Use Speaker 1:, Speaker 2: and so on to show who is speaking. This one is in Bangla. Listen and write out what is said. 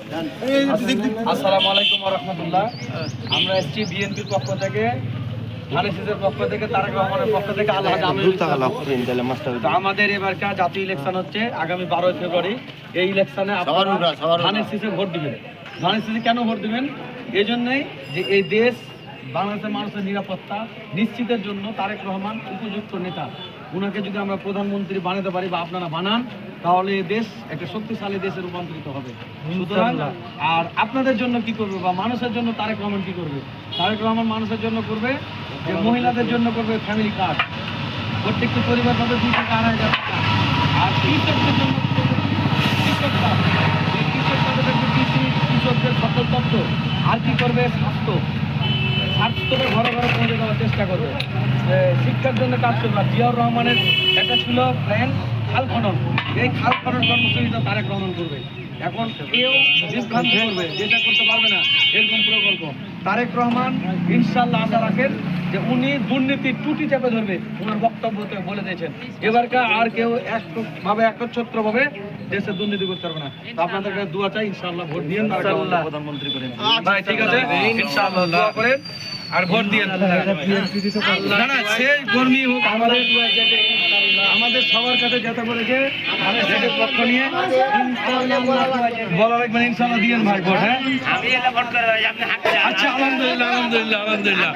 Speaker 1: আসসালামু আলাইকুম ওয়া রাহমাতুল্লাহ। আমরা এসেছি বিএনপির পক্ষ থেকে, ধানের পক্ষ থেকে, তারেক রহমানের পক্ষ থেকে। আমাদের এবারকার জাতীয় ইলেকশন হচ্ছে আগামী 12 ফেব্রুয়ারি। এই ইলেকশনে আপনারা ধানের শীষে ভোট দিবেন। ধানের শীষে কেন ভোট দিবেন? এই জন্যই যে এই দেশ বাংলাদেশের মানুষের নিরাপত্তা নিশ্চিতের জন্য তারেক রহমান উপযুক্ত নেতা। ওনাকে যদি আমরা প্রধানমন্ত্রী বানাতে পারি বা আপনারা বানান, তাহলে এই দেশ একটা শক্তিশালী দেশে রূপান্তরিত হবে। সুতরাং আর আপনাদের জন্য কি করবে বা মানুষের জন্য তারেক রহমান কি করবে? তারেক রহমান মানুষের জন্য করবে যে মহিলাদের জন্য করবে ফ্যামিলি কার্ড, প্রত্যেকটি পরিবার পাবে 2 থেকে 2,500 টাকা। আর কৃষকদের জন্য কৃষক কার্ড, এই কৃষক কার্ডে দেখবে কৃষকদের সকল তথ্য। আর কি করবে? স্বাস্থ্যকে ঘরে ঘরে পৌঁছে দেওয়ার চেষ্টা করবে। শিক্ষার জন্য কাজ করবে। জিয়াউর রহমানের একটা ছিল প্ল্যান খাল খনন, এই খাল খনন কর্মসূচিটা তারেক রহমান করবে। এখন কেউ বিভ্রান্তি করবে যেটা করতে পারবে না এরকম প্রকল্প তারেক রহমান ইনশাল্লাহ আশা রাখেন যে উনি দুর্নীতির টুটি চেপে ধরবে। ওনার বক্তব্যতে বলে দিয়েছেন এবারকার আর কেউ একচ্ছত্রভাবে দেশে দুর্নীতি করতে পারবে না। তো আপনাদের কাছে দোয়া চাই, ইনশাআল্লাহ ভোট দিয়ে প্রধানমন্ত্রী করেন। ভাই ঠিক আছে, ইনশাআল্লাহ দোয়া করেন আর ভোট দিয়ে। না না, সেই কর্মী হোক আমাদের সবার কাছে যেতে করেছে আমাদের পক্ষ নিয়ে বলা রাখবেন। ইনশাআল্লাহ দিয়েন ভাই ভোট। হ্যাঁ, আচ্ছা, আলহামদুলিল্লাহ।